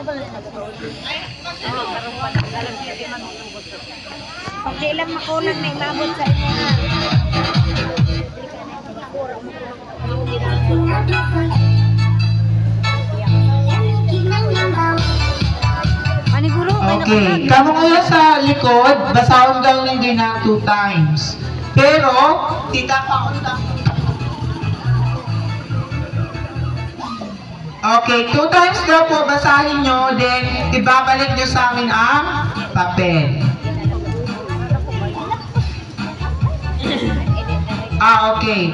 Pag di lang makulang na imabot sa inyo na. Okay, kamu ngayon sa likod, basahon daw din ng 2 times. Pero, titapaon lang. Okay, 2 times daw po basahin nyo, then ibabalik nyo sa amin ang papel. Okay.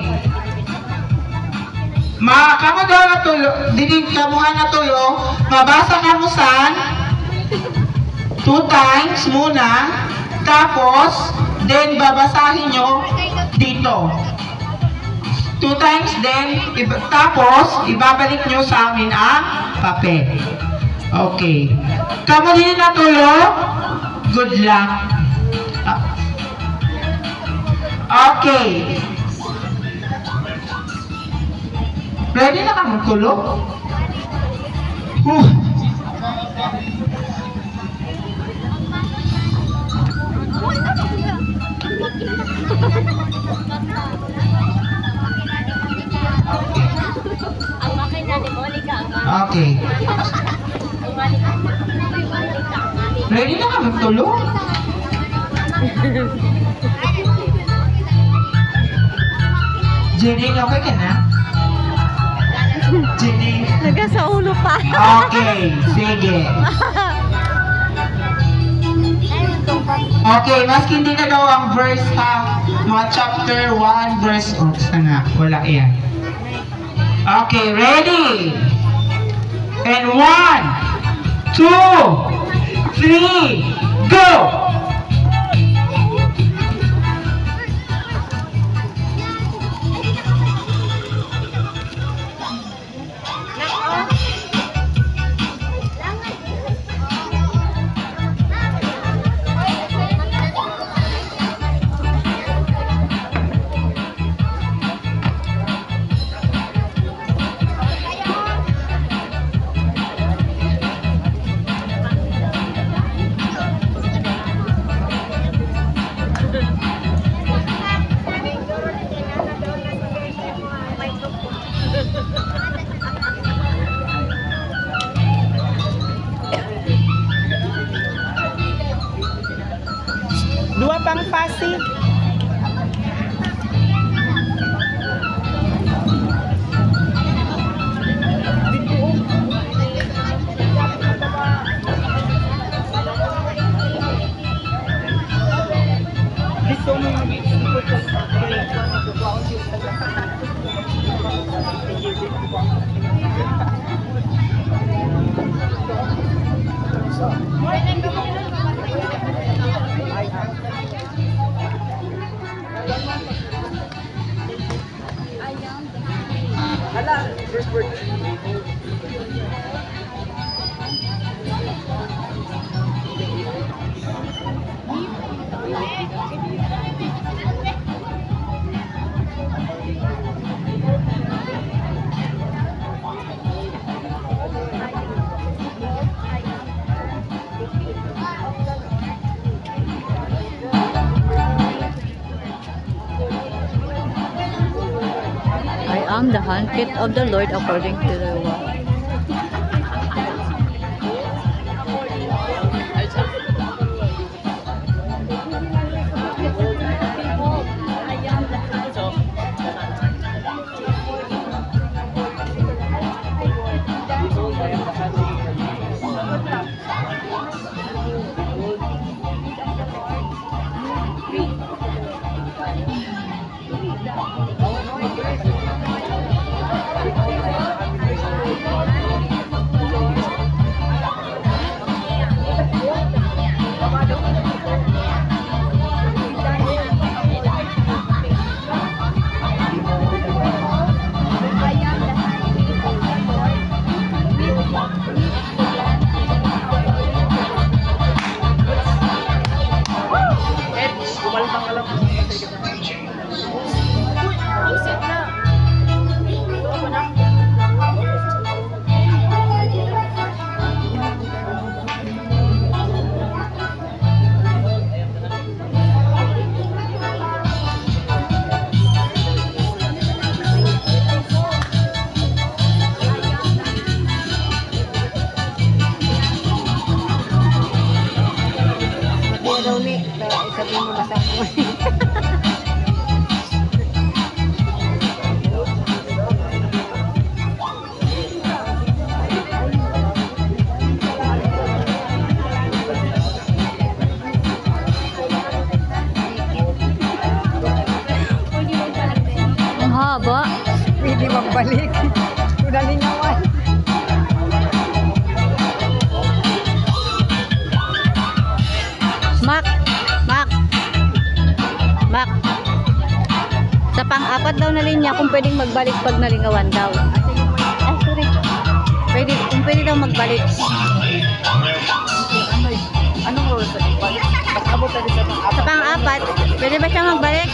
Kamu daw natulo, dinig kamuhan natulo, mabasa ka mo saan? 2 times muna, tapos, then babasahin nyo dito. 2 times then, tapos, ibabalik nyo sa amin ang papel. Okay. Kamu din natulo? Good luck. Okay. Ready na kamu tulo? Okay. Ready na ka magtulog? Jenny, okay ka na? Jenny? Nagasa ulo pa. Okay, sige. Okay, maski hindi na daw ang verse ha. Mga chapter 1, verse sana. Wala yan. Okay, ready? And 1, 2, 3, go! Dua pang pasi. First word. I am the handpicked of the Lord according to the word. sabihin mo basta mo. Ang haba. Pwede magbalik. Kunalingawan. Mak. Sa pang-apat daw na linya kung pwedeng magbalik pag nalingawan daw. Ay, sorry. Kung pwede daw magbalik. Anong rules sa balik? Pag-abot na rin sa pang-apat. Sa pang-apat, pwede ba siya magbalik?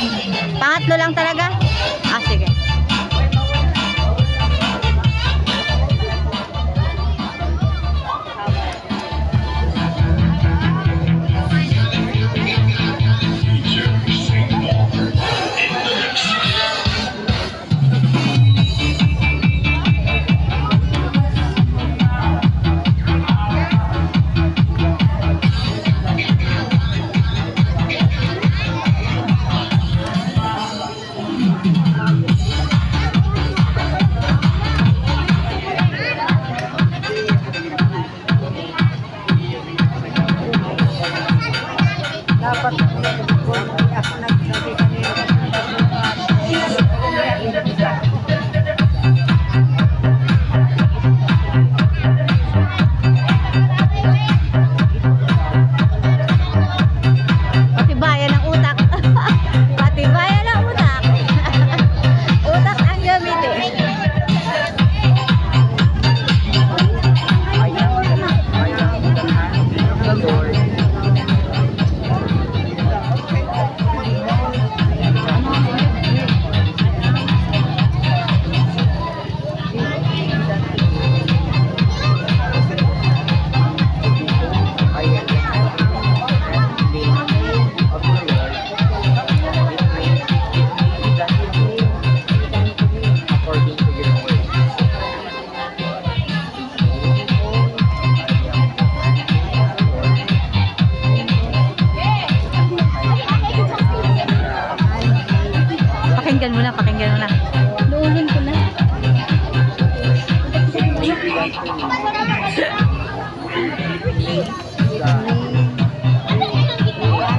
Pangatlo lang talaga? Ah, sige. Dapat ako nagsabi kanina. Patibayan ng utak. Patibayan ng utak. Utak ang gamitin. Pakinggan mo na. Luulin ko na.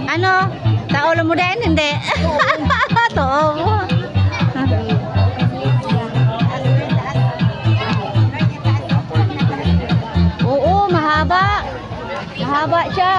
Ano? Sa ulo mo din? Hindi. Totoo. Oo, mahaba. Mahaba siya.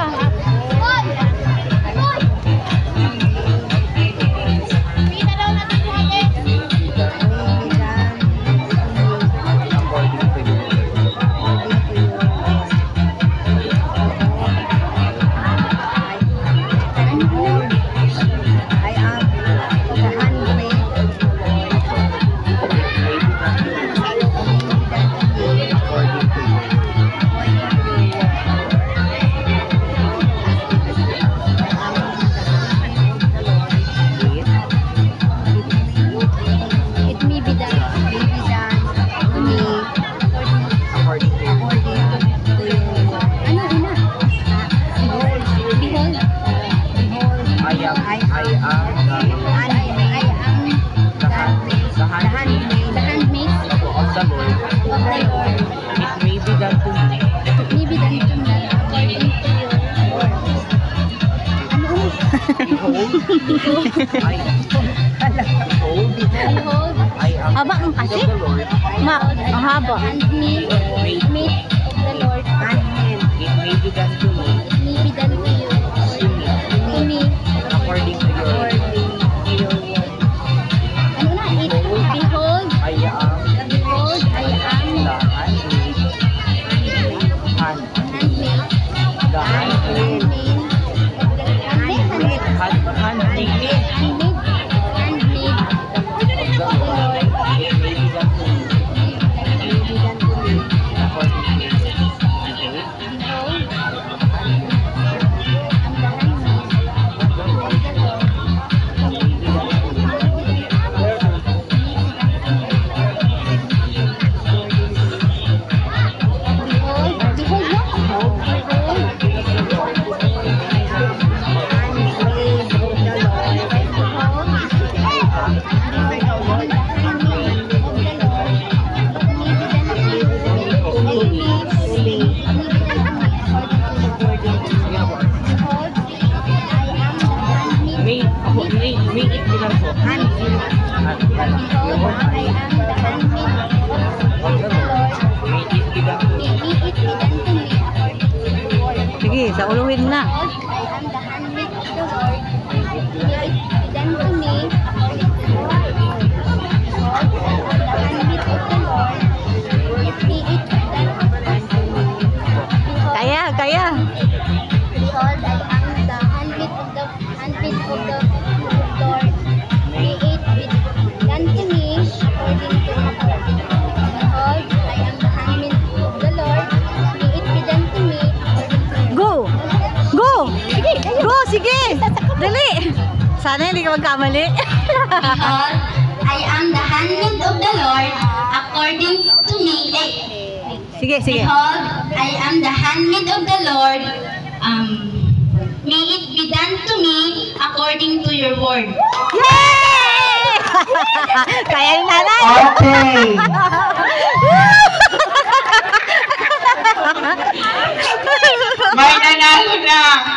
Haba ang kasi? Mak, ang haba. Meet the Lord. It may be done to me, It may be done to you. To me. according to your According to your word. Ano na? Behold. I am Behold, I am the handmaid, the handmaid. according to Sige, sa uluhin mo na. I am the handmaid of the Lord. May it be done to me according to your word. Behold, I am the handmaid of the Lord. May it be done to me. Kaya, kaya. Behold, I am the handmaid of the Lord. May it be done to me according to your word. Behold, I am the handmaid of the Lord. May it be done to me according to your Go! Go! Sige, kayo. Go, sige! Dali! Sana hindi ka magkamali. Behold, I am the handmaid of the Lord, according to me. Sige, sige. Behold, I am the handmaid of the Lord. May it be done to me according to your word. Yay! Kaya yung nanay. Okay. May nanalo na.